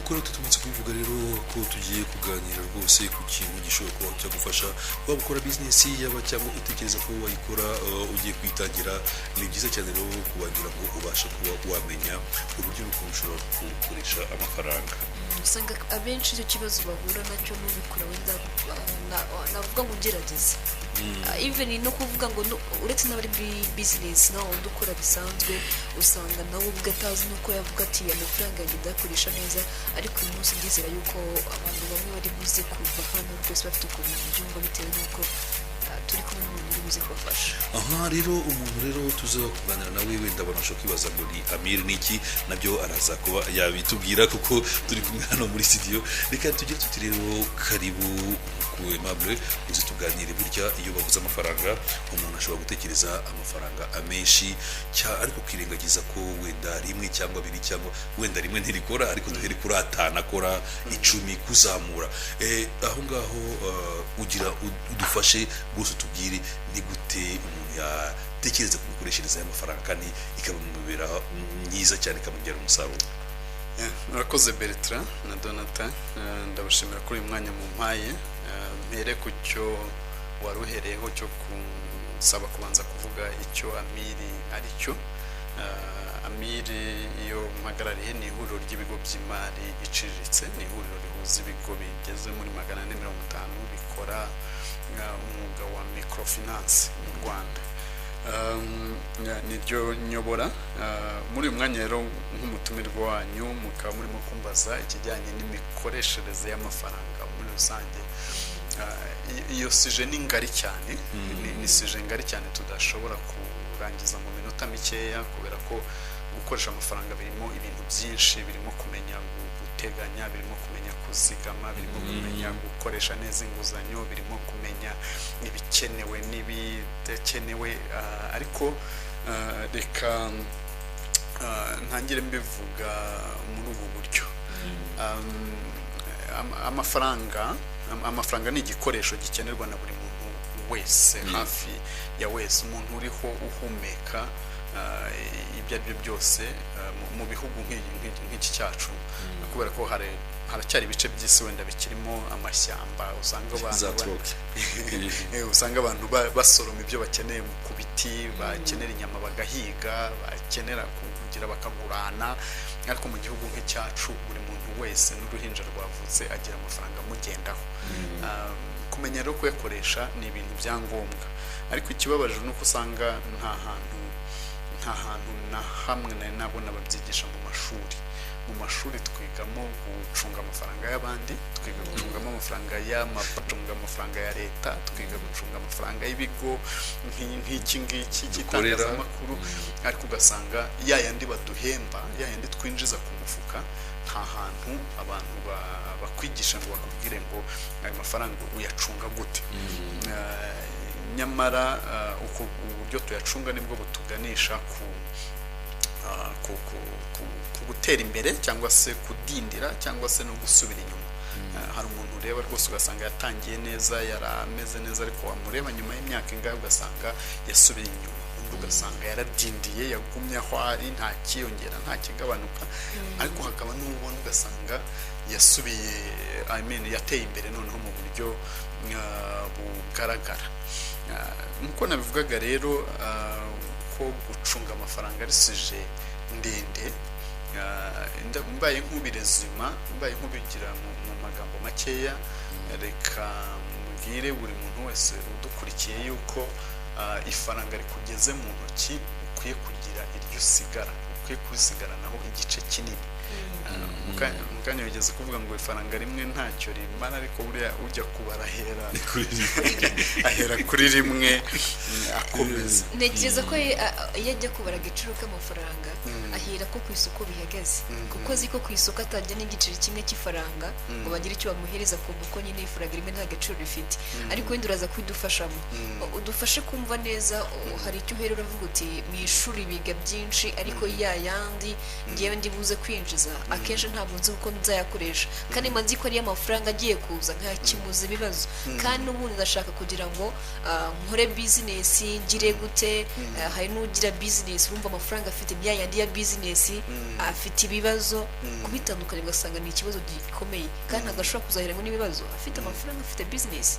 nk'uko tumaze kubivuga rero ko tugiye kuganira rwose ku kintu gishobora kuba cyagufasha waba ukora bizinesi yaba cyangwa utekereza ko wayikora ugiye kwitangira. Ni byiza cyane rero kubagira ngo ubashe kuba wamenya uburyo ukuntu ushobora gukoresha amafaranga. usanga abenshi icyo kibazo bahura nacyo n'ubikora wenda navuga ngo ugerageze even no kuvuga ngo uretse n'abari muri business nawe wundi ukora bisanzwe usanga nawe ubwo atazi nuko yavuga ati amafaranga yanjye ndakoresha neza, ariko uyu munsi ndizera yuko abantu bamwe bari buze kuva hano rwose bafite ukuntu byumva bitewe n'uko turi kumwe n'umuntu uri buze kubafasha. Aha rero umuntu rero tuza kuganira nawe wenda banashoka kwibaza ngo ni Amir niki, nabyo araza kuba yabitubwira kuko turi kumwe hano muri studio. Reka tujye tuti rero karibu ku Aimable uzi tuganire. Burya iyo bavuze amafaranga umuntu ashobora gutekereza amafaranga amenshi ariko kirengagiza ko wenda rimwe cyangwa bibiri cyangwa wenda rimwe ntirikora, ariko duhere kuri atanu akora 10 kuzamura. Aho ngaho ugira udufashe gusa tubwire ni gute umuntu yatekereza ku mikoreshereze y'amafaranga kandi ikabamubera myiza cyane ikamugera umusaruro. Murakoze Bertrand na Donata, ndabashimira kuri uyu mwanya mu mpaye. Mpere ku cyo waruhereyeho cyo kunsaba kubanza kuvuga icyo Amiri ari cyo. Amiri iyo mpagarariye ni ihuriro ry'ibigo by'imari iciriritse, ni ihuriro rihuza ibigo bigeze muri 450 bikora umwuga wa microfinance mu Rwanda. Niryo nyobora muri uyu mwanya rero nk'umutumirwa wanyu mukaba murimo kumbaza ikijyanye n'imikoreshereze y'amafaranga muri rusange. Iyo sije ni ngari cyane, ni sije ngari cyane tudashobora kurangiza mu minota mikeya, kubera ko gukoresha amafaranga birimo ibintu byinshi, birimo kumenya guteganya, birimo kumenya kuzigama, birimo kumenya gukoresha neza inguzanyo, birimo kumenya ibikenewe n'ibidakenewe. Ariko reka ntangire mbivuga muri ubu buryo. Amafaranga ni igikoresho gikenerwa na buri muntu wese, hafi ya wese, umuntu uriho uhumeka ibyo ari byo byose mu bihugu nk'iki cyacu, kubera ko haracyari ibice by'isi wenda bikirimo amashyamba, usanga abantu basoroma ibyo bakeneye ku biti, bakenera inyama bagahiga, bakenera kugira bakagurana. Ariko mu gihugu nk'icyacu buri muntu wese n'uruhinja rwavutse agira amafaranga amugendaho. Kumenya rero kuyakoresha ni ibintu bya ngombwa, ariko ikibabaje ni uko usanga nta hantu na hamwe nabona babyigisha mu mashuri. Mu mashuri twigamo gucunga amafaranga y'abandi, twiga gucungamo amafaranga y'amacunga amafaranga ya leta, twiga gucunga amafaranga y'ibigo nk'iki ngiki cy'itangazamakuru, ariko ugasanga yayandi baduhemba, yayandi twinjiza ku mufuka, nta hantu abantu bakwigisha ngo bakubwire ngo ayo mafaranga uyacunga gute. Nyamara uko uburyo tuyacunga nibwo butuganisha ku gutera imbere cyangwa se kudindira cyangwa se no gusubira inyuma. Hari umuntu ureba rwose ugasanga yatangiye neza, yarameze neza, ariko wamureba nyuma y'imyaka ingahe ugasanga yasubiye inyuma, undi ugasanga yaradindiye, yagumye aho ari, nta kiyongera nta kigabanuka. Ariko hakaba n'ubona ugasanga yasubiye yateye imbere noneho mu buryo bugaragara. Nkuko nabivugaga rero ko gucunga amafaranga ari sije ndende, mbaye nk'ubirezima, mbaye nk'ubigira mu magambo makeya, reka mbwire buri muntu wese udukurikiye yuko ifaranga rikugeze mu ntoki ukwiye kugira iryo usigara, ukwiye kurisigaranaho igice kinini. Mukanya wigeze kuvuga ngo ifaranga rimwe ntacyo rimara, ariko buriya ujya kubara ahera kuri rimwe akomeza. Ntekereza ko iyo ajya kubara agaciro k'amafaranga ahera ko ku isoko bihagaze, kuko azi ko ku isoko atajya n'igiceri kimwe cy'ifaranga ngo bagire icyo bamuhereza, kuko nyine ifaranga rimwe nta gaciro rifite. Ariko wenda uraza kubidufashamo, udufashe kumva neza. Hari icyo uhera uravuga uti mu ishuri biga byinshi, ariko yayandi ngewe ndi buze kwinjira kuzinjiza akenshi ntabwo nzi uko nzayakoresha kandi manzi ko ariyo amafaranga agiye kuza nkakimuza ibibazo kandi n'ubundi ndashaka kugira ngo nkore bizinesi ngire gute hari n'ugira bizinesi urumva amafaranga afite bya yandi ya bizinesi afite ibibazo kubitandukanya ugasanga ni ikibazo gikomeye kandi agashobora kuzahiramo n'ibibazo afite amafaranga afite bizinesi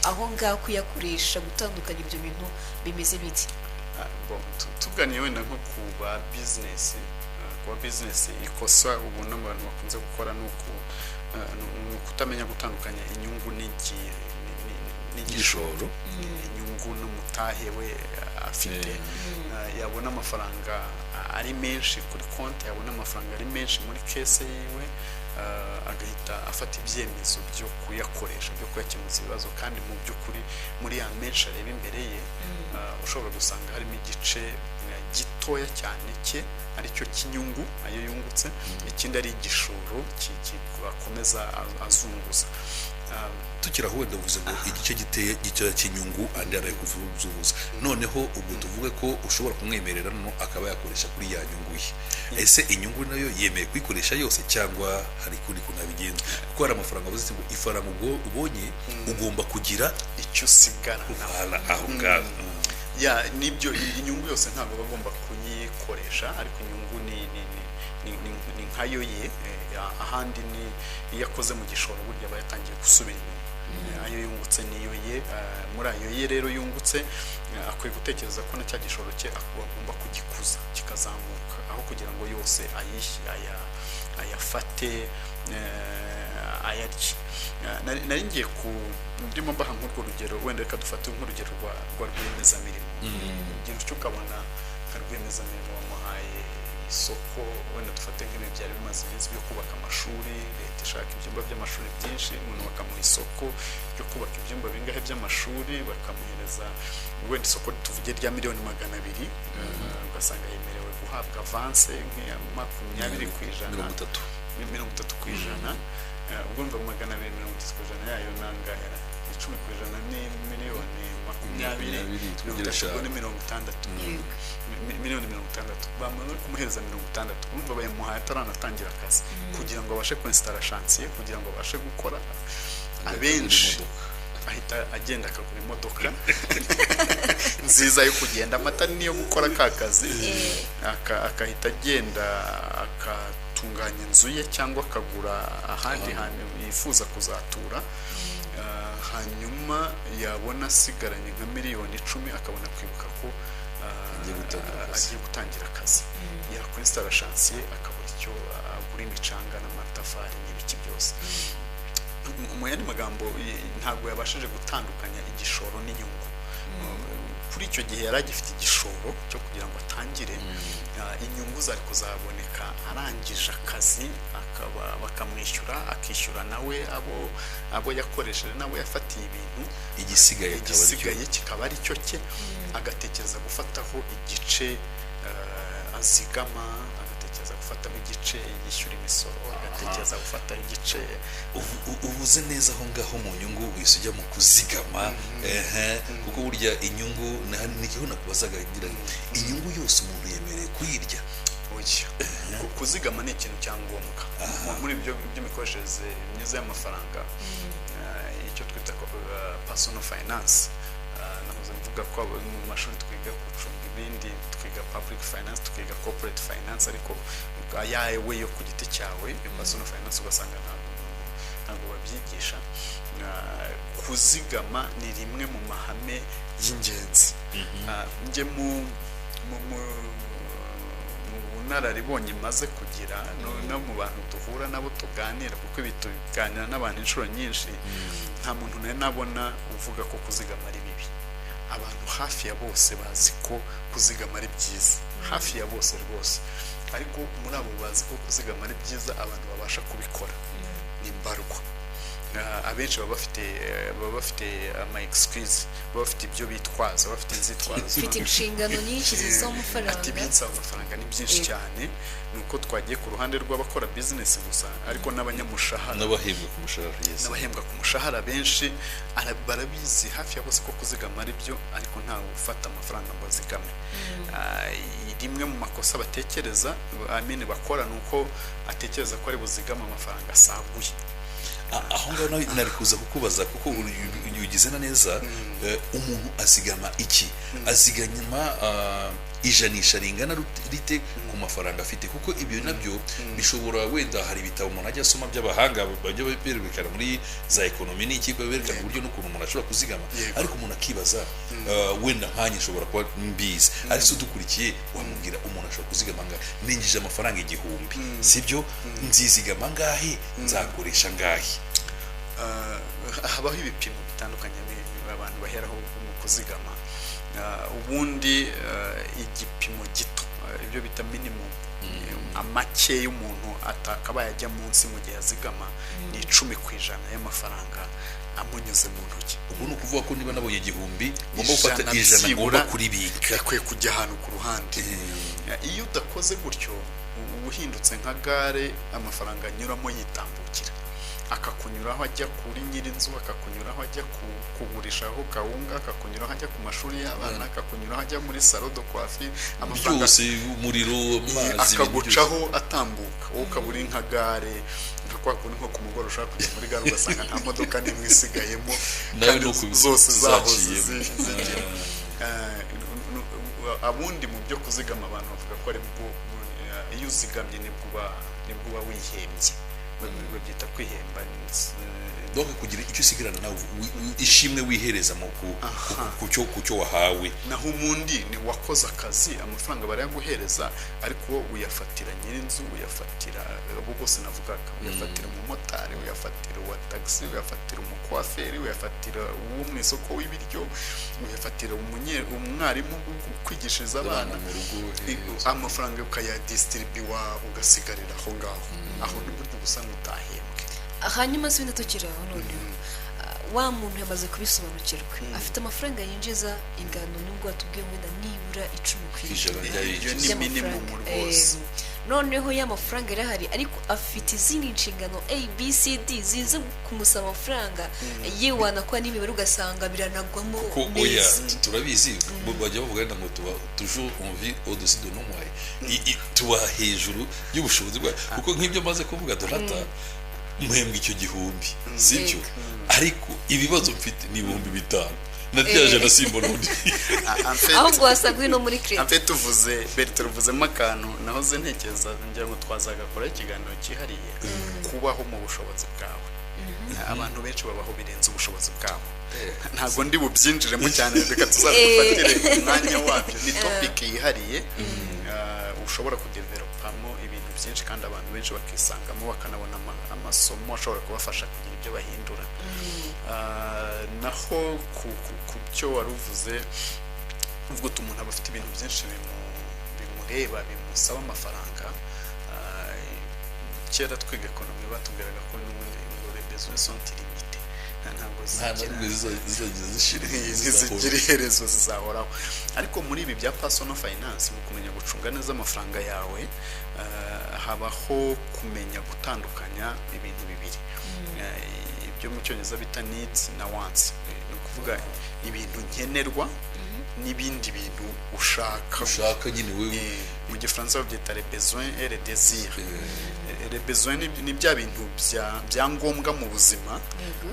aho ngaho kuyakoresha gutandukanya ibyo bintu bimeze biti tuganiye wenda nko ku ba bizinesi kuba bizinesi ikosa ubu n'abantu bakunze gukora ni ukutamenya gutandukanya inyungu n'igishoro inyungu n'umutahe we afite yabona amafaranga ari menshi kuri konti yabona amafaranga ari menshi muri kese yiwe agahita afata ibyemezo byo kuyakoresha byo kuyakemuza ibibazo kandi mu by'ukuri muri ya menshi areba imbere ye ushobora gusanga harimo igice gitoya cyane cye aricyo cy'inyungu ayo yungutse ikindi ari igishoro akomeza azunguza tukiraho wenda uvuze ngo igice giteye gitoya cy'inyungu andi araye kuvuza noneho ubu tuvuge ko ushobora kumwemerera no akaba yakoresha kuri ya nyungu ye ese inyungu nayo yemeye kuyikoresha yose cyangwa hari kuri kunabigenza kuko hari amafaranga avuze ngo ifaranga ubonye ugomba kugira icyo usigara aho ngaho nibyo inyungu yose ntabwo bagomba kuyikoresha ariko inyungu ni nkayo ye ahandi ni iyo akoze mu gishoro burya aba yatangiye gusubira inyuma ayo yungutse niyo ye muri ayo ye rero yungutse akwiye gutekereza ko na cya gishoro cye agomba kugikuza kikazamuka aho kugira ngo yose ayafate ayarye nari ngiye ku ndimo mbaha nk'urwo rugero wenda reka dufate nk'urugero rwa rwiyemezamirimo ugira icyo ukabona nka rwiyemezamirimo wamuhaye isoko wenda dufate nk'ibi byari bimaze iminsi byo kubaka amashuri leta ishaka ibyumba by'amashuri byinshi umuntu bakamuha isoko ryo kubaka ibyumba bingahe by'amashuri bakamuhereza wenda isoko tuvuge rya miliyoni 200 ugasanga yemerewe guhabwa avance nk'iya 20%, 30%. ubwo mva 230% yayo nangahe 10% ni miliyoni 20 miliyoni 60 bamaze kumuhereza 60 urumva bayamuhaye ataranatangira akazi kugira ngo abashe kwinstara chantier kugira ngo abashe gukora abenshi ahita agenda akagura imodoka nziza yo kugenda amata niyo gukora ka kazi akahita agenda akatunganya inzu ye cyangwa akagura ahandi hantu yifuza kuzatura hanyuma yabona asigaranye nka miliyoni 10 akabona kwibuka ko agiye gutangira akazi yakwinstara chantier akabura icyo agura imicanga n'amatafari n'ibiki byose mu yandi magambo ntabwo yabashije gutandukanya igishoro n'inyungu kuri icyo gihe yari agifite igishoro cyo kugira ngo atangire inyungu zari kuzaboneka arangije akazi bakamwishyura akishyura nawe abo yakoresheje nawe yafatiye ibintu igisigaye kikaba ari cyo cye agatekereza gufataho igice azigama agatekereza gufataho igice yishyura imisoro agatekereza gufataho igice ubuze neza aho ngaho mu nyungu wese ujya mu kuzigama kuko burya inyungu niho nakubazaga ngira inyungu yose umuntu yemereye kuyirya kuzigama ni ikintu cyangombwa muri ibyo by'imikoreshereze myiza y'amafaranga icyo twita personal finance nahoze mvuga ko mu mashuri twiga gucunga ibindi twiga public finance twiga corporate finance ariko ayawe yo ku giti cyawe personal finance ugasanga ntabwo babyigisha kuzigama ni rimwe mu mahame y'ingenzi njye mu bunararibonye maze kugira no mu bantu duhura nabo tuganira kuko ibi tuganira n'abantu inshuro nyinshi nta muntu nabona uvuga ko kuzigama ari bibi abantu hafi ya bose bazi ko kuzigama ari byiza hafi ya bose rwose ariko muri abo bazi ko kuzigama ari byiza abantu babasha kubikora ni mbarwa abenshi baba bafite ama excuse, baba bafite ibyo bitwaza, baba bafite inzitwazo, ufite inshingano nyinshi zisaba amafaranga. ati binsaba amafaranga ni byinshi cyane, nuko twagiye ku ruhande rw'abakora business gusa, ariko n'abanyamushahara n'abahembwa ku mushahara, yes, n'abahembwa ku mushahara benshi barabizi hafi ya bose ko kuzigama ari byo, ariko ntawe ufata amafaranga ngo azigame. Rimwe mu makosa batekereza bakora nuko atekereza ko ari buzigama amafaranga asaguye. aho ngaho nari kuza kukubaza kuko ugize na neza, umuntu azigama iki? azigama ijanisha ringana rite ku mafaranga afite, kuko ibyo nabyo bishobora, wenda hari ibitabo umuntu ajya asoma by'abahanga bajya berekana muri za ekonomi n'iki, berekana uburyo n'ukuntu umuntu ashobora kuzigama, ariko umuntu akibaza, wenda nkanye nshobora kuba mbizi, ariko se udukurikiye wamubwira umuntu ashobora kuzigama ngahe? Ninjije amafaranga 1000, sibyo, nzizigama ngahe, nzakoresha ngahe? Habaho ibipimo bitandukanye abantu baheraho mu kuzigama. Ubundi igipimo gito, ibyo bita minimum, amake y'umuntu atakaba yajya munsi mu gihe azigama ni 10% y'amafaranga amunyuze mu ntoki. Ubu ni ukuvuga ko niba nabonye 1000 ngomba gufata 100 ngomba kuribika, akwiye kujya ahantu ku ruhande. Iyo udakoze gutyo uhindutse nka gare, amafaranga anyuramo yitambukira, akakunyuraho ajya kuri nyirinzu, akakunyuraho ajya kugurishaho kawunga, akakunyuraho ajya ku mashuri y'abana, akakunyuraho ajya muri salon de coiffure, amafaranga byose, umuriro, amazi, akagucaho atambuka, wowe ukaburi nka gare, nko ku mugoroba ushaka kujya muri gare ugasanga nta modoka n'imwe isigayemo, kandi zose zahoze zigira. Abundi mu byo kuzigama abantu bavuga ko ari bwo, iyo uzigamye nibwo uba wihembye, babyita kwihemba. donc kugira icyo usigarana nawe ishimwe wihereza mu ku cyo wahawe. Naho umundi ni wakoze akazi, amafaranga barayaguhereza, ariko uyafatira nyirinzu, uyafatira abo bose navugaga, uyafatira umumotari, uyafatira uwa taxi, uyafatira umukwaferi, uyafatira uwo mu isoko w'ibiryo, uyafatira umwarimu kwigishiriza abana mu rugo, amafaranga ukayadistribuwa ugasigarira aho ngaho. Aho ni buryo busa n'utahembwe. Hanyuma se wenda tukiri aho noneho, wa muntu yamaze kubisobanukirwa, afite amafaranga yinjiza ingano nubwo watubwiye wenda nibura 10% ni minimum rwose. Noneho ya mafaranga irahari, ariko afite izindi nshingano ABCD ziza kumusaba amafaranga, yewana kwa n'imibare ugasanga biranagwamo neza. Turabizi bajya bavuga ngo tuba toujours on vit au-dessus de nos moyens, tuba hejuru y'ubushobozi bwa, kuko nk'ibyo maze kuvuga Donata, muhembwa icyo 1000, sibyo, ariko ibibazo mfite ni 5000 natyaje na simbo n'undi. Ahubwo wasagwe no muri credit. Ampe tuvuze Bertrand tuvuzemo akantu nahoze ntekereza ngira ngo twazagakora ikiganiro cyihariye kubaho mu bushobozi bwawe. Abantu benshi babaho birenze ubushobozi bwabo. Ntabwo ndi bubyinjiremo cyane, reka tuzabifatire umwanya wabyo. Ni topic yihariye ushobora kudevelopamo ibintu byinshi, kandi abantu benshi bakisangamo bakanabona amasomo ashobora kubafasha kugira ibyo bahindura. Naho ku cyo waruvuze, uvuga uti umuntu aba afite ibintu byinshi bimureba bimusaba amafaranga. Kera twiga ekonomi batubwiraga ko n'ubundi ngo les besoins sont illimités, ntabwo zigira iherezo, zizahoraho. Ariko muri ibi bya personal finance, mu kumenya gucunga neza amafaranga yawe, habaho kumenya gutandukanya ibintu bibiri, ibyo mu cyongereza bita needs na wants. Ni ukuvuga ibintu nkenerwa n'ibindi bintu ushaka nyine wewe. Mu gifaransa babyita les besoins et les désirs. Les besoins ni bya bintu bya ngombwa mu buzima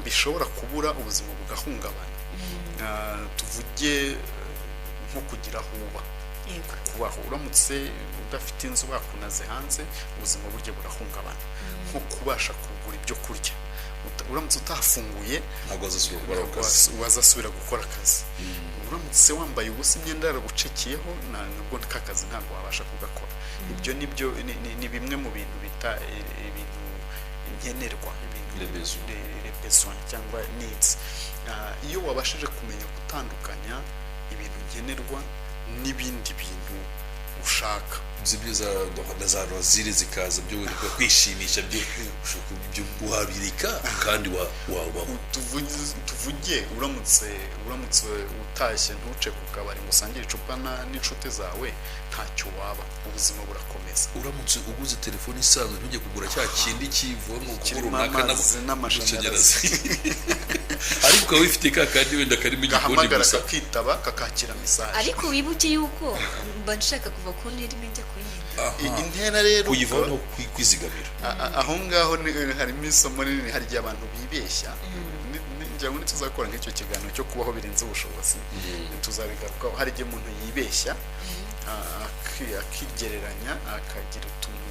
bishobora kubura ubuzima bugahungabana. Tuvuge nko kugira aho uba, kubaho, uramutse udafite inzu bakunaze hanze, ubuzima burya burahungabana. Nko kubasha kugura ibyo kurya, uramutse utahafunguye ntabwo wazasubira gukora akazi. Uramutse wambaye ubusa imyenda yaragucikiyeho, nabwo kakazi ntabwo wabasha kugakora. Ibyo ni bimwe mu bintu bita ibintu nkenerwa, les besoins cyangwa needs. Iyo wabashije kumenya gutandukanya ibintu nkenerwa n'ibindi bintu ushaka zibyo za rozire zikaza byo kwishimisha byo guhabirika kandi wabaho. tuvuge uramutse utashye ntuce ku kabari ngo usangire icupa n'inshuti zawe ntacyo waba, ubuzima burakomeza. Uramutse uguze telefone isanzwe ntujye kugura cya kindi kivamo kirimo amazi n'amashanyarazi ariko ukaba wifite ka kandi wenda karimo igikoni gusa kakitaba kakakira mesaje. ariko wibuke yuko mba nshaka kuva ku ntera imwe njya ku yindi. intera rero kuyivaho kwizigamira. aho ngaho harimo isomo rinini, hari igihe abantu bibeshya. ngira ngo tuzakora nk'icyo kiganiro cyo kubaho birenze ubushobozi tuzabigarukaho. hari igihe umuntu yibeshya akigereranya akagira utuntu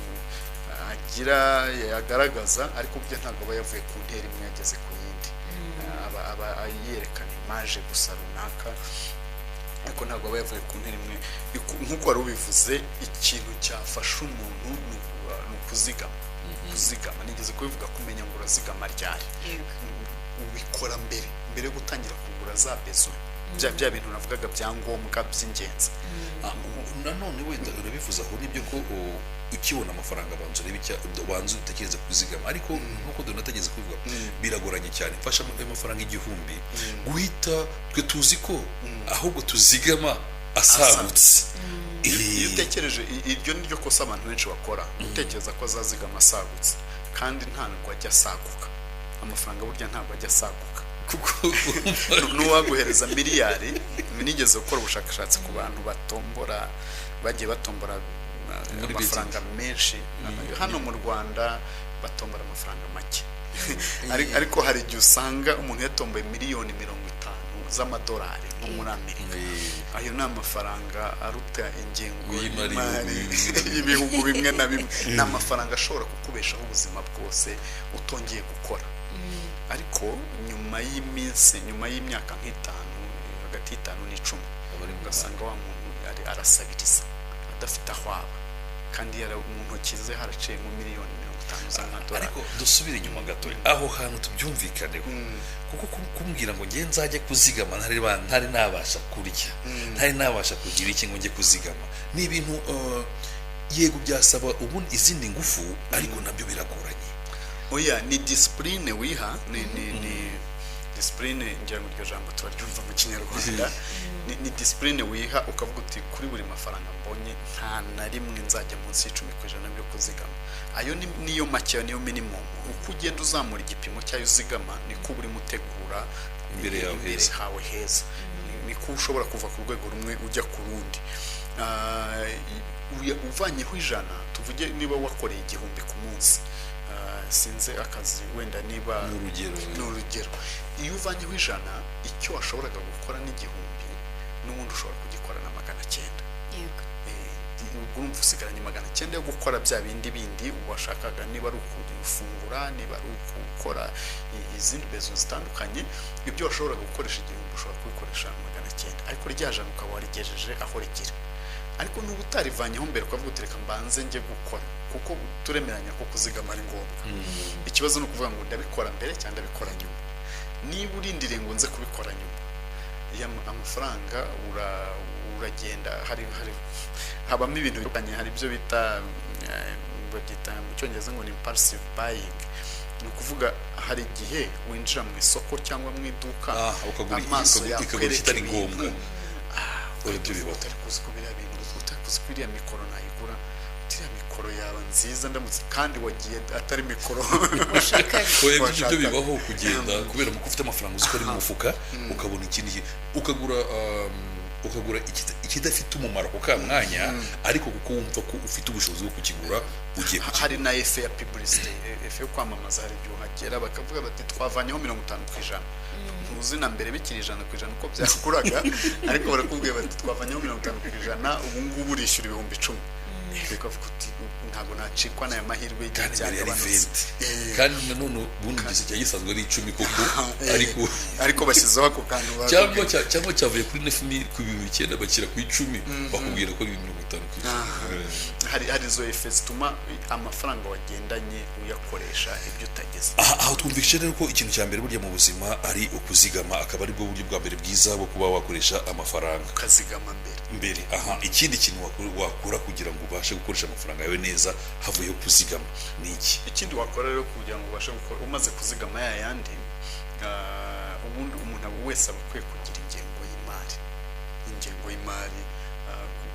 yagaragaza, ariko byo ntabwo aba yavuye ku ntera imwe yageze ku yindi. aba yerekana imaje gusa runaka, ariko ntabwo aba yavuye ku ntera imwe. nk'uko wari ubivuze, ikintu cyafasha umuntu ni ukuzigama. nigeze kubivuga, kumenya ngo urazigama ryari. ubikora mbere yo gutangira kugura za bezo, bya bintu navugaga bya ngombwa by'ingenzi. nanone wenda urabivuze aho nibyo ko ukibona amafaranga banza utekereza kuzigama, ariko nk'uko dunategeze kubivuga biragoranye cyane. mfasha amafaranga 1000 guhita twe tuzi ko ahubwo tuzigama asagutse. iyo utekereje, iryo ni ryo kosa abantu benshi bakora, utekereza ko azazigama asagutse, kandi ntabwo ajya asaguka. amafaranga burya ntabwo ajya asaguka, kuko n'uwaguhereza miliyari. nigeze gukora ubushakashatsi ku bantu bagiye batombora amafaranga menshi. hano mu Rwanda batombora amafaranga make ariko hari igihe usanga umuntu yatomboye miliyoni 50 z'amadolari nko muri Amerika. ayo ni amafaranga aruta ingengo y'imari y'ibihugu bimwe na bimwe. ni amafaranga ashobora kukubeshaho ubuzima bwose utongeye gukora. ariko nyuma y'imyaka nk'itanu, hagati y'itanu n'icumi, ugasanga wa muntu arasabiriza adafite aho aba, kandi mu ntoki ze haraciyemo miliyoni 50 z'amadolari. ariko dusubire inyuma gato aho hantu tubyumvikaneho, kuko kumbwira ngo ngiye nzajya kuzigama ntari nabasha kurya, ntari nabasha kugira iki ngo njye kuzigama, ni ibintu yego byasaba ubundi izindi ngufu, ariko nabyo biragoranye. oya, ni discipline wiha, ni discipline. ngira ngo iryo jambo turaryumva mu Kinyarwanda. ni discipline wiha, ukavuga uti kuri buri mafaranga mbonye nta na rimwe nzajya munsi y'10% byo kuzigama. ayo niyo make, niyo minimum. uko ugenda uzamura igipimo cyayo uzigama, niko uri mutegura imbere hawe heza. niko ushobora kuva ku rwego rumwe ujya ku rundi. uvanyeho 100, tuvuge niba wakoreye 1000 ku munsi, sinze akazi wenda niba n'urugero, iyo uvanyeho 100, icyo washoboraga gukora n'igihumbi, n'ubundi ushobora kugikora na 900. urumva usigaranye 900 yo gukora bya bindi washakaga, niba ari ukufungura, niba ari ukukora izindi bezo zitandukanye. ibyo washoboraga gukoresha igihumbi ushobora kubikoresha 900, ariko rya jana ukaba warigejeje aho rigira. ariko n'ubu utarivanyeho mbere ukavuga uti reka mbanze njye gukora, kuko turemeranya ko kuzigama ari ngombwa. ikibazo ni ukuvuga ngo ndabikora mbere cyangwa ndabikora nyuma. niba urindiriye ngo nze kubikora nyuma, amafaranga uragenda habamo ibintu bitandukanye. hari ibyo bita mu Cyongereza ngo ni impulsive buying. ni ukuvuga hari igihe winjira mu isoko cyangwa mu iduka, amaso yakwereka ibintu utari kuzi ko biriya bintu, utari kuzi ko iriya mikoro nayigura, iriya mikoro yaba nziza ndamutse, kandi wagiye atari mikoro ibyo bibaho kugenda kubera ko ufite amafaranga uzi ko ari mu mufuka, ukabona ikindi ukagura ikidafite umumaro ku kamwanya, ariko kuko wumva ko ufite ubushobozi bwo kukigura ugiye kukigura. hari na efe ya publicity, efe yo kwamamaza. hari igihe uhagera bakavuga bati twavanyeho 50%. ntuzi na mbere bikiri 100% uko byakuraga, ariko barakubwiye bati twavanyeho 50%, ubu ngubu urishyura 10,000. ukavuga uti ntabwo nacikwa n'aya mahirwe y'igihe kandi mbere yari cyagabanutse 20 kandi nanone ubundi igiseke gisanzwe ari 10 koko ariko bashyizeho ako kantu cyangwa cyavuye kuri 9,900 bakira ku 10 bakubwira ko ari 50 hari izo efe zituma amafaranga wagendanye uyakoresha ibyo utageze. aho twumvise rero ko ikintu cya mbere burya mu buzima ari ukuzigama, akaba ari bwo buryo bwa mbere bwiza bwo kuba wakoresha amafaranga, ukazigama mbere. ikindi kintu wakora kugira ngo ubashe gukoresha amafaranga yawe neza havuyeho kuzigama ni iki? Ikindi wakora rero kugira ngo ubashe gukora umaze kuzigama yandi ubundi umuntu wese aba akwiye kugira ingengo y'imari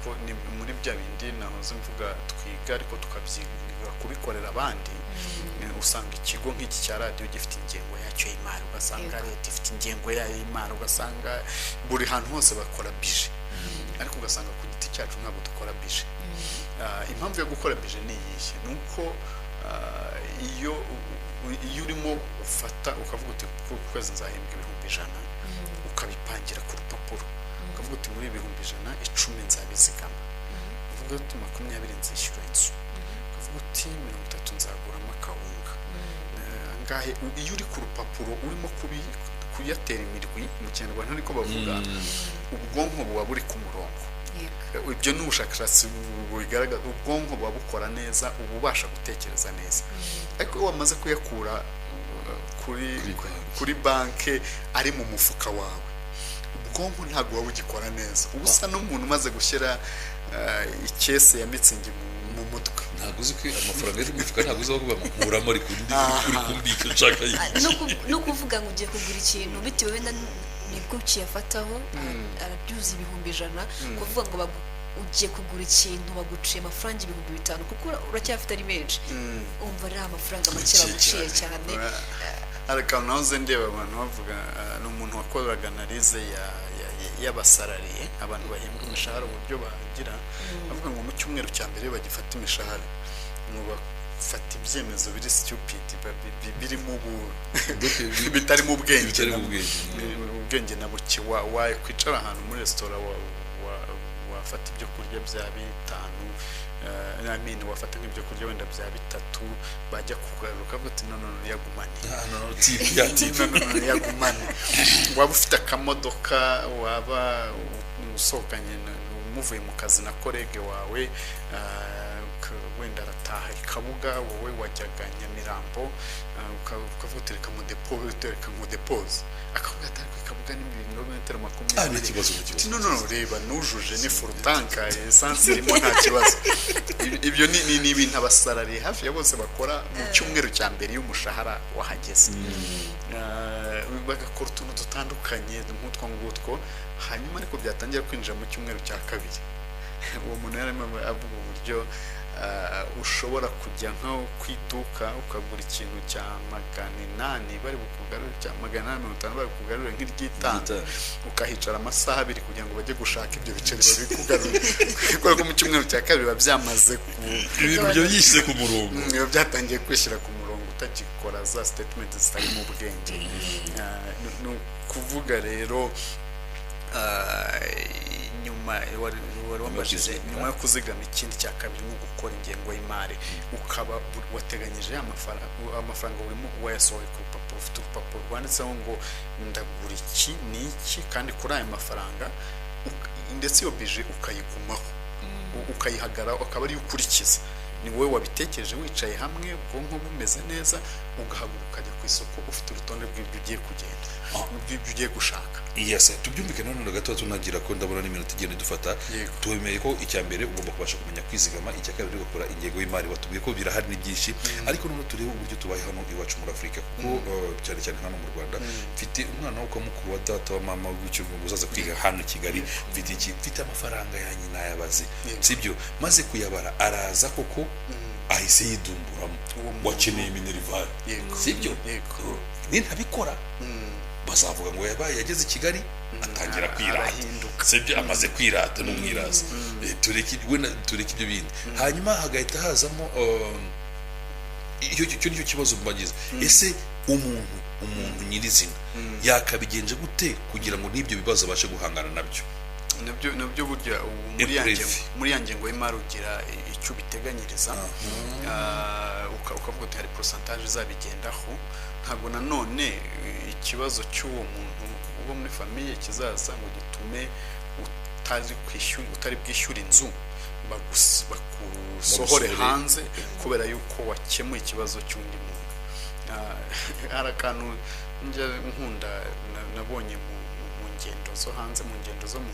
kuko ni muri bya bindi nahoze mvuga twiga ariko tukabyiga kubikorera abandi. Usanga ikigo nk'iki cya radiyo gifite ingengo yacyo y'imari, ugasanga leta ifite ingengo yayo y'imari, ugasanga buri hantu hose bakora bije, ariko ugasanga ku giti cyacu ntabwo dukora bije. Impamvu yo gukora bije ni iyihe? ni uko iyo urimo ufata ukavuga uti ku kwezi nzahembwa 100,000 ukabipangira ku rupapuro, ukavuga uti muri 100,000 10 nzabizigama, ukavuga uti 20 nzishyura inzu, ukavuga uti 30 nzaguramo akawunga. Ngahe iyo uri ku rupapuro urimo kuyatera imirwi mu Kinyarwanda ariko bavuga ubwonko buba buri ku murongo. Ibyo ni ubushakashatsi bugaragaza ubwonko buba bukora neza, uba ubasha gutekereza neza. Ariko iyo wamaze kuyakura kuri banke ari mu mufuka wawe, ubwonko ntabwo buba bugikora neza, uba usa n'umuntu umaze gushyira ikese ya mitsingi mu mutwe. Ntabwo uzi ko amafaranga ari mu mufuka, ntabwo uzi aho bamuramo ari kumbika nshaka no kuvuga ngo ugiye kugura ikintu bitewe nibwo ukiyafataho arabyuza 100,000 kuvuga ngo ugiye kugura ikintu baguciye amafaranga 5,000 kuko uracyafite ari menshi, umva ari amafaranga make baguciye cyane. Ariko nahoze ndeba abantu bavuga ni umuntu wakoraga analize y'abasarariye, abantu bahembwa imishahara uburyo bagira, bavuga ngo mu cyumweru cya mbere bagifata imishahara ngo bafata ibyemezo biri stupid, birimo bitarimo ubwenge na buke. Wakwicara ahantu muri resitora wafata ibyo kurya bya 5 wafata nk'ibyo kurya wenda bya 3 bajya kugaruka uti none yagumane yagumane. Waba ufite akamodoka, waba usohokanye umuvuye mu kazi na kolege wawe, wenda arataha Kabuga, wowe wajyaga Nyamirambo, ukavuga uti reka mu depoze, akavuga ati ariko Kabuga ni 20 km. No reba nujuje ni full tank, essence irimo nta kibazo. Ibyo ni ibintu abasarariye hafi ya bose bakora mu cyumweru cya mbere y'umushahara wahageze. Bagakora utuntu dutandukanye nk'utwo ngutwo, hanyuma ariko byatangira kwinjira mu cyumweru cya kabiri. Uwo muntu yarimo avuga uburyo ushobora kujya nko kwiduka ukagura ikintu cya 800 bari bukugarure, cya 850 bari bukugarure nk'iry'itanu, ukahicara amasaha 2 kugira ngo bajye gushaka ibyo biceri babikugarure. Kuko ko mu cyumweru cya kabiri babyamaze ibintu byo yise ku murongo, niyo byatangiye kwishyira ku murongo, utagikora za statement zitari mu bwenge. No kuvuga rero nyuma wambajije nyuma yo kuzigama, ikindi cya kabiri ni gukora ingengo y'imari, ukaba wateganyije amafaranga urimo wayasohoye ku rupapuro, ufite urupapuro rwanditseho ngo ndagura iki n'iki, kandi kuri aya mafaranga ndetse iyo bije ukayigumaho, ukayihagara, ukaba ariyo ukurikiza. Ni wowe wabitekereje wicaye hamwe, ubwonko bumeze neza, ugahaguruka ukajya ku isoko ufite urutonde rw'ibyo ugiye kugenda n'ibyo ugiye gushaka. Yes, tubyumvikane none gato tunagira ko ndabona n'iminota igenda dufata. Twemeye ko icya mbere ugomba kubasha kumenya kwizigama, icya kabiri ugakora ingengo y'imari. Watubwiye ko birahari ni byinshi, ariko none turebe uburyo tubaye hano iwacu muri Afurika, kuko cyane cyane hano mu Rwanda mfite umwana wo kwa mukuru wa data wa mama w'icyo uzaza kwiga hano i Kigali, mfite amafaranga ya nyina yabaze, sibyo? Maze kuyabara araza koko ahise yidumburamo, wakeneye minerivare, sibyo? Nintabikora bazavuga ngo yabaye yageze i Kigali atangira kwirata, sibyo? Amaze kwirata n'umwiraza. Tureke ibyo bindi, hanyuma hagahita hazamo icyo nicyo kibazo mbagize. Ese umuntu nyirizina yakabigenje gute kugira ngo n'ibyo bibazo abashe guhangana nabyo? nabyo burya muri ya ngengo y'imari ugira icyo biteganyiriza ukavuga uti hari pourcentage izabigendaho. Ntabwo nanone ikibazo cy'uwo muntu uba muri famiye kizaza ngo gitume utari bwishyura inzu bagusohore hanze kubera yuko wakemuye ikibazo cy'undi muntu. Hari akantu njya nkunda nabonye mu ngendo zo hanze, mu ngendo zo mu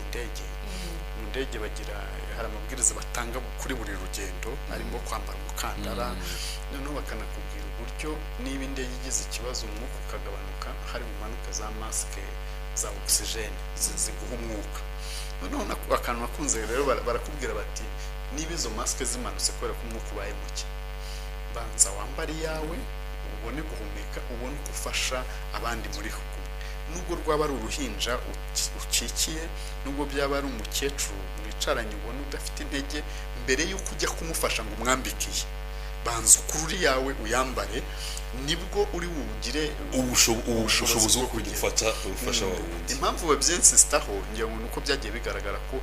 ndege bagira hari amabwiriza batanga kuri buri rugendo, harimo kwambara umukandara, noneho bakanakubwira uburyo niba indege igize ikibazo umwuka ukagabanuka hari bumanuka za masike za oxygen ziguha umwuka. Noneho akantu nakunze rero barakubwira bati niba izo masike zimanutse kubera ko umwuka ubaye muke, banza wambare iyawe ubone guhumeka, ubone gufasha abandi muri kumwe. Nubwo rwaba ari uruhinja ukikiye, nubwo byaba ari umukecuru mwicaranye ubona udafite intege, mbere y'uko ujya kumufasha ngo umwambikiye, banza ukuri yawe uyambare, nibwo uri bugire ubushobozi bwo gufasha wundi. Impamvu babyinsistaho ngira ngo nuko byagiye bigaragara ko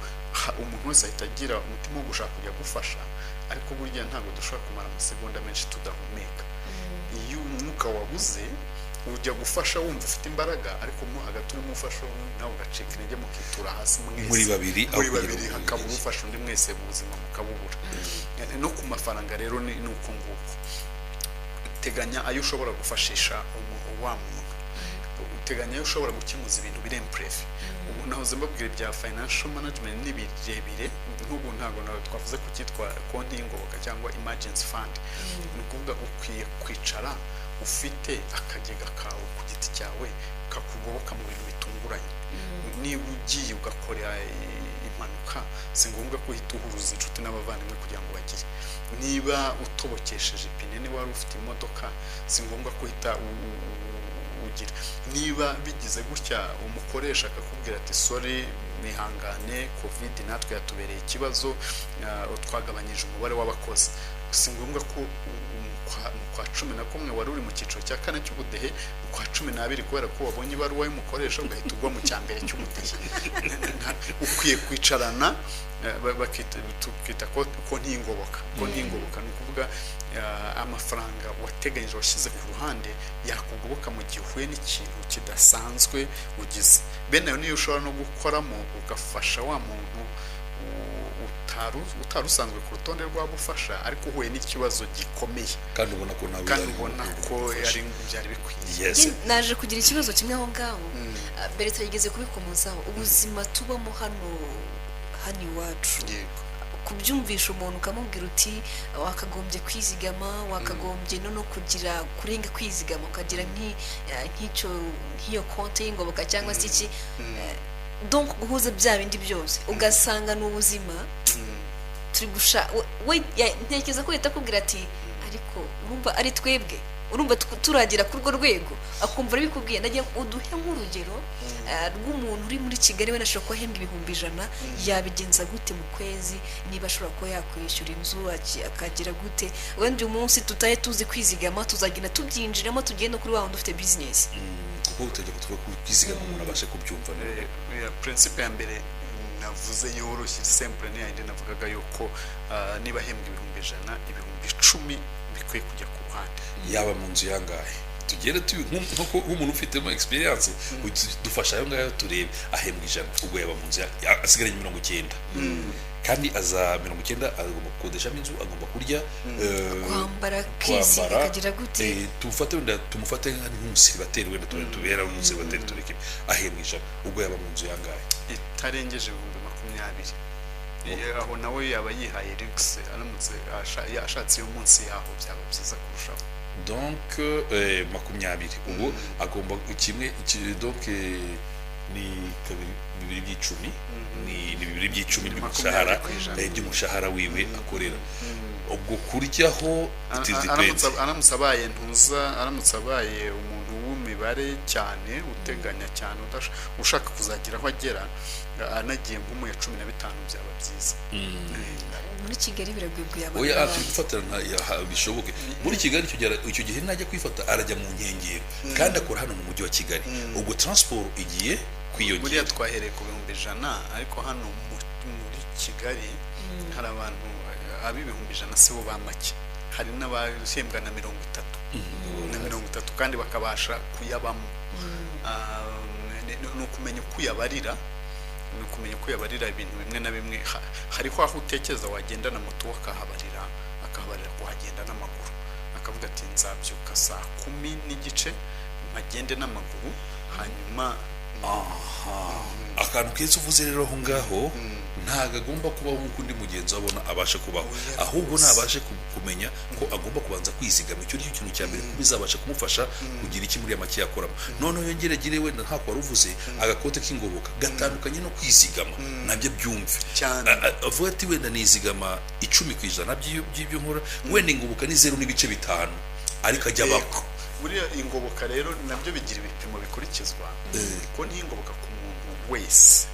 umuntu wese ahita agira umutima wo gushaka kujya gufasha, ariko burya ntabwo dushobora kumara amasegonda menshi tudahumeka. Iyo umwuka wabuze ujya gufasha wumva ufite imbaraga, ariko mo hagati urimo ufasha nawe ugacika intege mukitura hasi mwese muri babiri hakaba ufasha undi mwese mu buzima mukabubura. No ku mafaranga rero ni uko nguko, teganya ayo ushobora gufashisha wa muntu, uteganya ayo ushobora gukemuza ibintu biri impreve. Ubu nahoze mbabwira bya financial management ni birebire, nk'ubu ntabwo twavuze ku cyitwa konti y'ingoboka cyangwa emergency fund. Ni ukuvuga ukwiye kwicara ufite akagega kawe ku giti cyawe kakugoboka mu bintu bitunguranye. Niba ugiye ugakora impanuka, si ngombwa ko uhita uhuruza inshuti n'abavandimwe kugira ngo bagire. Niba utobokesheje ipine, niba wari ufite imodoka, si ngombwa ko uhita ugira. Niba bigize gutya umukoresha akakubwira ati sorry mwihangane, covid natwe yatubereye ikibazo, twagabanyije umubare w'abakozi, si ngombwa ko kwa 11 wari uri mu cyiciro cya 4 cy'ubudehe, kwa 12 kubera ko wabonye ibaruwa y'umukoresha ugahita ugwa mu cyambere cy'ubudehe. Ukwiye kwicarana tukita konti y'ingoboka. Konti y'ingoboka ni ukuvuga amafaranga wateganyije washyize ku ruhande yakugoboka mu gihe uhuye n'ikintu kidasanzwe ugize. Bene ayo niyo ushobora no gukoramo ugafasha wa muntu utarusanzwe ku rutonde rw'abufasha, ariko uhuye n'ikibazo gikomeye kandi ubona ko ari byari bikwiye. Yes. Naje kugira ikibazo kimwe aho ngaho, mbere turageze kubikomozaho ubuzima tubamo hano iwacu. Kubyumvisha umuntu ukamubwira uti wakagombye kwizigama, wakagombye no kugira kurenga kwizigama, ukagira nk'iyo konti y'ingoboka cyangwa se iki, donc guhuza bya bindi byose ugasanga n'ubuzima turi ntekereza ko leta kubwira ati ariko urumva ari twebwe, urumva turagira ku rwo rwego, akumva bikubwiye. Ndagiye uduhe nk'urugero rw'umuntu uri muri Kigali we nashobora kuba ahembwa 100,000, yabigenza gute mu kwezi? Niba ashobora kuba yakwishyura inzu akagira gute? Wenda uyu munsi tutaye tuzi kwizigama, tuzagenda tubyinjiramo tugenda kuri wa wundi ufite business. Kuko utegeka tuvuga ko kwizigama umuntu abashe kubyumva. Principe ya mbere navuze yoroshye simple ni yindi navugaga yuko niba ahembwa 100,000, 10,000 bikwiye kujya ku ruhande. Yaba mu nzu yangahe tugere nk'umuntu ufitemo experience, dufasha ayo ngayo turebe ahembwa 100, ubwo yaba mu nzu asigaranye 90, kandi aza 90 agomba gukodeshamo inzu, agomba kurya, kwambara kwisiga akagira gute. tumufate nk'umusiribateri, wenda tubera umusiribateri tureke ahembwa 100, ubwo yaba mu nzu yangahe itarengeje 20,000. Aho nawe yaba yihaye Rex aramutse ashatse yo munsi yaho byaba byiza kurushaho. Donc 20 ubu agomba kimwe, donc ni 210 ni 210 by'umushahara wiwe akorera. Ubwo kuryaho aramutse abaye umuntu w'imibare cyane, uteganya cyane, ushaka kuzagira aho agera, anagiye nko mu ya 15 byaba byiza. muri Kigali biragwiguye oya abantu ati gufatana bishoboke muri Kigali icyo gihe najya kwifata arajya mu nkengero kandi akora hano mu mujyi wa Kigali ubwo transport igiye kwiyongera. Buriya twahereye ku 1,100 ariko hano muri Kigali hari abantu ab'ibihumbi 100 sibo bamake, hari n'abahembwa na 30 kandi bakabasha kuyabamo. Ni ukumenya uko uyabarira, ni ukumenya uko uyabarira ibintu bimwe na bimwe. Hariho aho utekereza wagenda na moto akahabarira kuhagenda n'amaguru, akavuga ati nzabyuka 10:30 mpagende n'amaguru hanyuma. Akantu keza uvuze rero aho ngaho ntago agomba kubaho nk'uko undi mugenzi abona abasha kubaho, ahubwo nabashe kumenya ko agomba kubanza kwizigama. Icyo nicyo kintu cya mbere bizabasha kumufasha kugira iki muri make yakoramo. None yongeregire wenda ntako waruvuze agakote k'ingoboka gatandukanye no kwizigama nabyo byumve cyane. Avuga ati wenda nizigama 10% by'ibyo nkora, wenda ingoboka ni 0.5 ariko ajya bako. Buriya ingoboka rero nabyo bigira ibipimo bikurikizwa ko n'ingoboka ku muntu wese.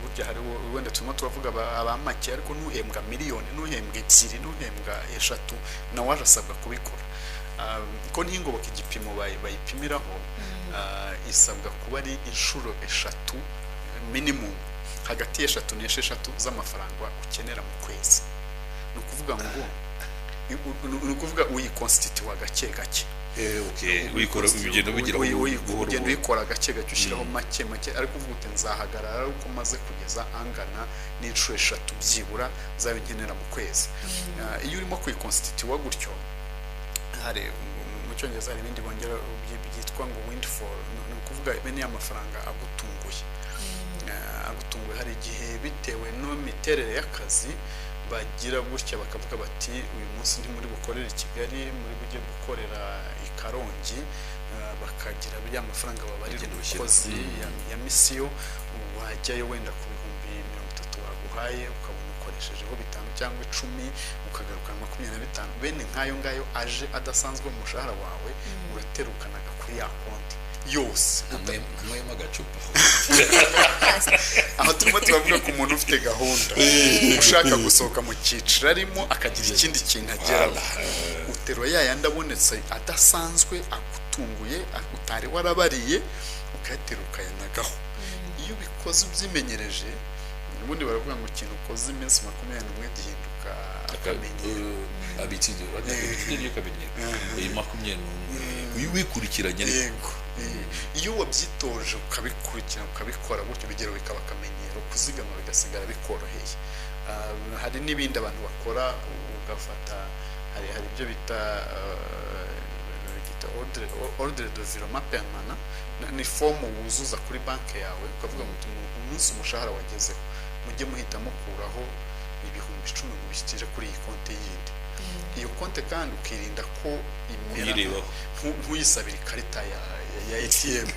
Burya hari wenda turimo turavuga abamake ariko nuhembwa miliyoni, nuhembwa 2, nuhembwa 3 nawe arasabwa kubikora. Ko n'ingoboka igipimo bayipimiraho isabwa kuba ari inshuro 3 minimum, hagati ya 3 n'6 z'amafaranga ukenera mu kwezi. Ni ukuvuga ngo uyikonstituwa gake gake. Wikora ugenda bigira ugenda uyikora gake gake ushyiraho make ariko uvuga uti nzahagarara uko maze kugeza angana n'inshuro 3 byibura zabe nkenera mu kwezi. Iyo urimo kuyikonstituwa gutyo, hari mu Cyongereza hari ibindi bongera byitwa ngo windfall, ni ukuvuga bene y'amafaranga agutunguye. Hari igihe bitewe n'imiterere y'akazi bagira gutya bakavuga bati uyu munsi ndi muri gukorera i Kigali, muri bujye gukorera i Karongi, bakagira bya mafaranga babarira umukozi ya misiyo, wajyayo wenda ku 30 baguhaye ukabona ukoreshejeho 5 cyangwa 10 ukagaruka 25. Bene nkayo ngayo aje adasanzwe mu mushahara wawe uraterukanaga kuri ya konti yose namwe magacupa. Aho turimo turavuga ku muntu ufite gahunda ushaka gusohoka mu cyiciro arimo akagira ikindi kintu ageraho, utero yayandi abonetse adasanzwe agutunguye utari warabariye ukayateruka yanagaho. Iyo ubikoze ubyimenyereje, ubundi baravuga ngo ikintu ukoze iminsi 21 gihinduka akamenyero. Abitido radiyo kamenyero 21 wikurikiranye. Yego. Iyo wabyitoje ukabikurikirana ukabikora gutyo bigero bikaba akamenyero, kuzigama bigasigara bikoroheye. Hari n'ibindi abantu bakora ugafata, hari ibyo bita ordre de virement permanent, ni fomu wuzuza kuri banki yawe ukavuga ngo umunsi umushahara wagezeho mujye muhitamo kuraho 10,000 mubishyikije kuri iyi konti yindi. Iyo konti kandi ukirinda ko imera ntuyisabire ikarita ya ATM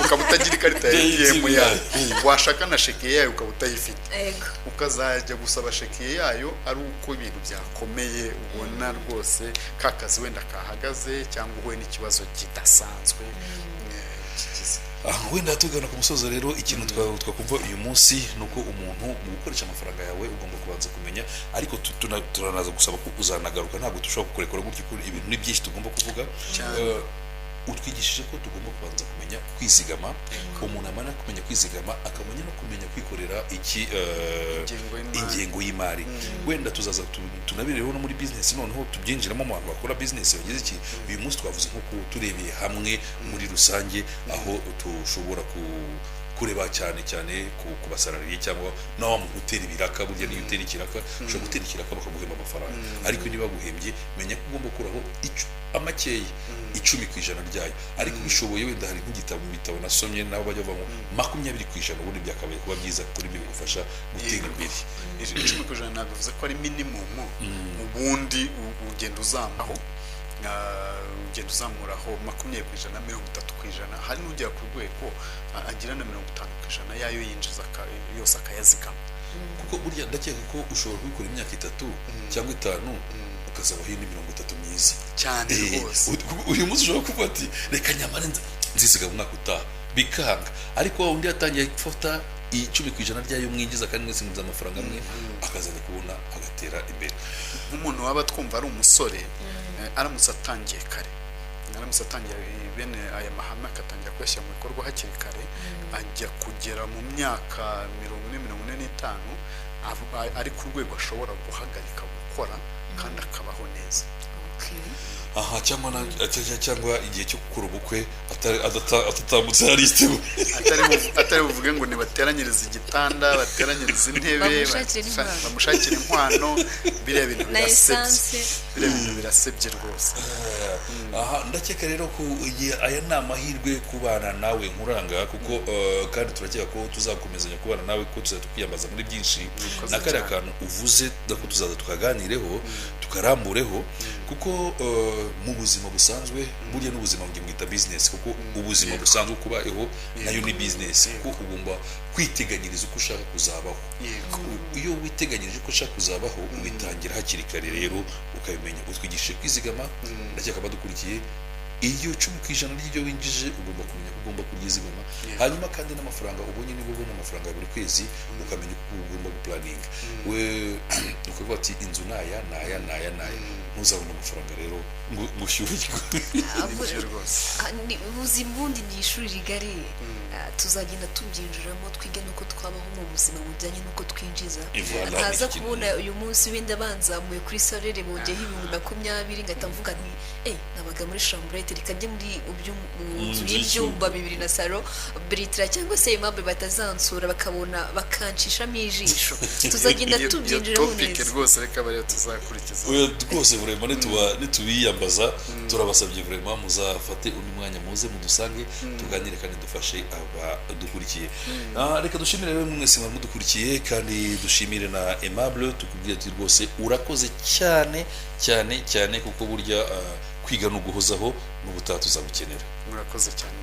ukaba utagira ikarita ya ATM yayo, washaka na sheke yayo ukaba utayifite, ukazajya gusaba sheke yayo ari uko ibintu byakomeye ubona rwose kakazi wenda kahagaze cyangwa uhuye n'ikibazo kidasanzwe kigize. Wenda tugana ku musozo rero, ikintu twakumva uyu munsi nuko umuntu mu gukoresha amafaranga yawe ugomba kubanza kumenya, ariko turanaza gusaba ko uzanagaruka, ntabwo dushobora kukurekura gutyo, ibintu ni byinshi tugomba kuvuga. Utwigishije ko tugomba kubanza kumenya kwizigama. Umuntu amana kumenya kwizigama akamenya no kumenya kwikorera ingengo y'imari. Wenda tuzaza tunabireho no muri business, noneho tubyinjiramo mu bantu bakora business bageze iki. Uyu munsi twavuze nko turebeye hamwe muri rusange aho tushobora kureba cyane ku basarariye cyangwa nawe mu gutera ibiraka. Burya niyo utera ikiraka ushobora gutera ikiraka bakaguhemba amafaranga, ariko niba guhembye menya ko ugomba kuraho amakeya 10% ryayo. Ariko bishoboye wenda hari nk'igitabo mu bitabo nasomye nabo bajya bavamo 20% ubundi byakabaye kuba byiza kuri byo bigufasha gutera imbere. 10% nabivuze ko ari minimum, ubundi ugenda uzamuraho 20% 30%, hari n'ujya ku rwego agira na 50% yayo yinjiza yose akayazigama. Kuko burya ndakeka ko ushobora kubikora imyaka 3 cyangwa 5 ukazabaho indi 30 myiza cyane rwose. Uyu munsi ushobora kuvuga ati reka nyamara nzisiga mu mwaka utaha bikanga ariko wa undi yatangiye gufata 10% ryayo mwinjiza kandi mwese muza amafaranga amwe akazajya kubona agatera imbere. Nk'umuntu waba twumva ari umusore aramutse atangiye kare, aramutse atangiye bene aya mahame akatangira kuyashyira mu bikorwa hakiri kare, ajya kugera mu myaka 40-45 ari ku rwego ashobora guhagarika gukora kandi akabaho neza. Aha cyangwa igihe cyo gukora ubukwe atatambutse hariste atari buvuge ngo nibateranyiriza igitanda, bateranyiriza intebe, bamushakira inkwano, biriya bintu birasebye rwose. Aha ndakeka rero ko aya ni amahirwe kubana nawe nkuranga kuko kandi turakeka ko tuzakomezanya kubana nawe ko tuzakwiyambaza muri byinshi na kare akantu uvuze dako tuzaza tukaganireho tukarambureho kuko mu buzima busanzwe burya n'ubuzima bwita business kuko ubuzima busanzwe kubayeho nayo ni business kuko ugomba kwiteganyiriza uko ushaka kuzabaho. Iyo witeganyirije uko ushaka kuzabaho ubitangira hakiri kare rero ukabimenya. Utwigishije kwizigama ndakeka badukurikiye iyo 10% ry'ibyo winjije ugomba kumenya ko ugomba kuryizigama, hanyuma kandi n'amafaranga ubonye niba ubona amafaranga buri kwezi ukamenya uko ugomba guplaninga. We ukavuga ati inzu naya ntuzabona amafaranga rero ngushyuhirwe. Ubundi ni ishuri rigari, tuzagenda tubyinjiramo twige nuko twabaho mu buzima bujyanye nuko twinjiza. Ntaza kubona uyu munsi wenda banzamuye kuri salere bongeyeho 2020 ngahita mvuga nti nabaga muri chambrette rikajye muri ibyumba 2 na salo Britra cyangwa se imambe batazansura bakabona bakanshishamo ijisho. Tuzagenda tubyinjiramo neza rwose, reka bari tuzakurikiza rwose vraiment nitubiyambaza. Turabasabye vraiment muzafate undi mwanya muze mudusange tuganire kandi dufashe abadukurikiye. Reka dushimire rero mwese mudukurikiye kandi dushimire na Aimable tukubwira ati rwose urakoze cyane kuko burya kwiga no guhozaho n'ubutaha tuzabukenera. Murakoze cyane.